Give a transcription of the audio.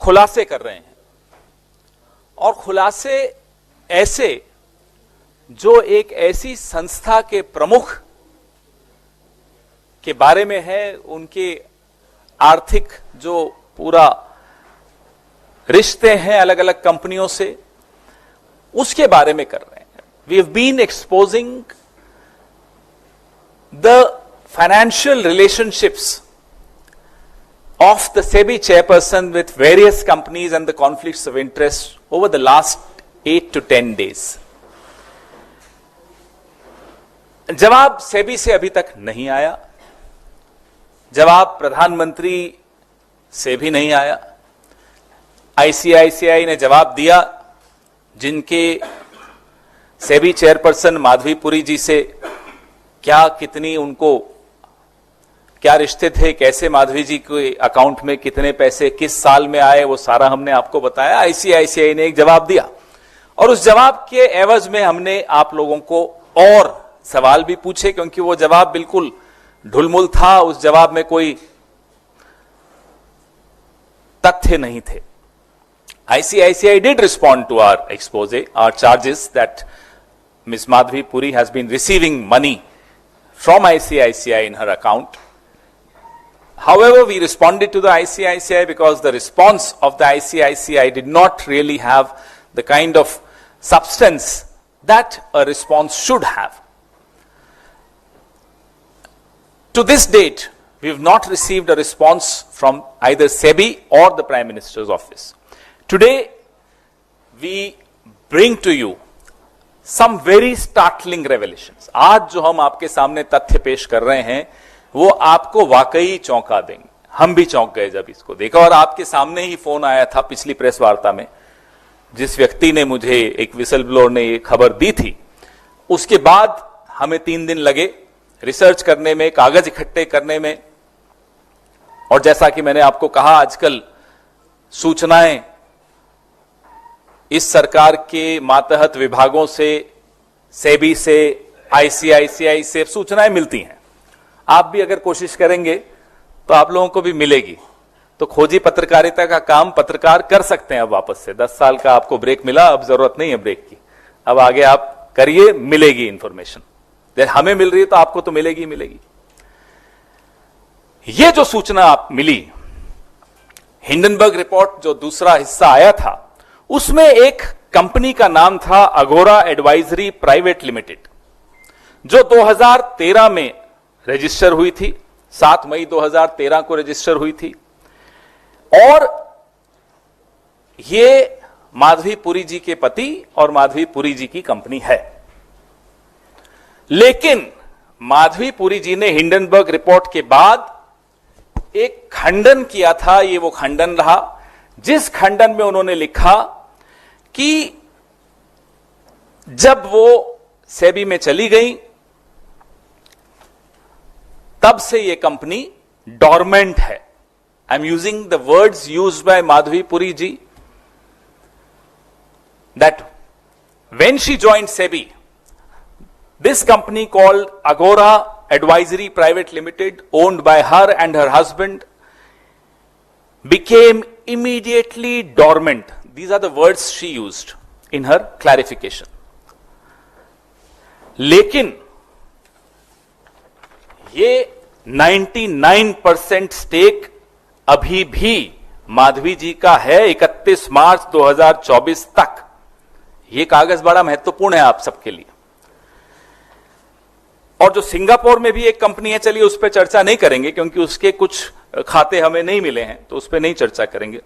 खुलासे कर रहे हैं, और खुलासे ऐसे जो एक ऐसी संस्था के प्रमुख के बारे में है, उनके आर्थिक जो पूरा रिश्ते हैं अलग अलग कंपनियों से, उसके बारे में कर रहे हैं। We have been exposing the financial relationships of the SEBI chairperson with various companies and the conflicts of interest over the last 8 to 10 days. जवाब सेबी से अभी तक नहीं आया, जवाब प्रधानमंत्री से भी नहीं आया। आईसीआईसीआई ने जवाब दिया, जिनके सेबी चेयरपर्सन माधवी पुरी जी से कितनी उनको क्या रिश्ते थे, कैसे माधवी जी के अकाउंट में कितने पैसे किस साल में आए, वो सारा हमने आपको बताया। आईसीआईसीआई ने एक जवाब दिया, और उस जवाब के एवज में हमने आप लोगों को और सवाल भी पूछे, क्योंकि वो जवाब बिल्कुल ढुलमुल था, उस जवाब में कोई तथ्य नहीं थे। ICICI did respond to our expose, our charges that Ms. Madhavi Puri has been receiving money from ICICI in her account. However, we responded to the ICICI because the response of the ICICI did not really have the kind of substance that a response should have. To this date, we have not received a response from either SEBI or the Prime Minister's office. Today, we bring to you some very startling revelations. आज जो हम आपके सामने तथ्य पेश कर रहे हैं, वो आपको वाकई चौंका देंगे। हम भी चौंक गए जब इसको देखा, और आपके सामने ही फोन आया था पिछली प्रेस वार्ता में, जिस व्यक्ति ने मुझे, एक विसल ब्लोअर ने ये खबर दी थी। उसके बाद हमें 3 दिन लगे रिसर्च करने में, कागज इकट्ठे करने में, और जैसा कि मैंने आपको कहा, आजकल सूचनाएं इस सरकार के मातहत विभागों से, सेबी से, आईसीआईसीआई से सूचनाएं मिलती हैं। आप भी अगर कोशिश करेंगे तो आप लोगों को भी मिलेगी। तो खोजी पत्रकारिता का काम पत्रकार कर सकते हैं अब वापस से। 10 साल का आपको ब्रेक मिला, अब जरूरत नहीं है ब्रेक की, अब आगे आप करिए, मिलेगी इंफॉर्मेशन। हमें मिल रही है तो आपको तो मिलेगी मिलेगी। ये जो सूचना आप मिली, हिंडनबर्ग रिपोर्ट जो दूसरा हिस्सा आया था, उसमें एक कंपनी का नाम था अगोरा एडवाइजरी प्राइवेट लिमिटेड, जो 2013 में रजिस्टर हुई थी, 7 मई 2013 को रजिस्टर हुई थी, और ये माधवी पुरी जी के पति और माधवी पुरी जी की कंपनी है। लेकिन माधवी पुरी जी ने हिंडनबर्ग रिपोर्ट के बाद एक खंडन किया था। ये वो खंडन रहा जिस खंडन में उन्होंने लिखा कि जब वो सेबी में चली गई, तब से ये कंपनी डॉर्मेंट है। I am using the words used by Madhavi Puri ji, that when she joined SEBI, this company called Agora Advisory Private Limited, owned by her and her husband, became immediately dormant. These are the words she used in her clarification. लेकिन ये 99% stake अभी भी माधवी जी का है 31 मार्च 2024 तक। ये कागज बड़ा महत्वपूर्ण है आप सबके लिए। और जो सिंगापुर में भी एक कंपनी है, चलिए उस पर चर्चा नहीं करेंगे क्योंकि उसके कुछ खाते हमें नहीं मिले हैं, तो उस पर नहीं चर्चा करेंगे।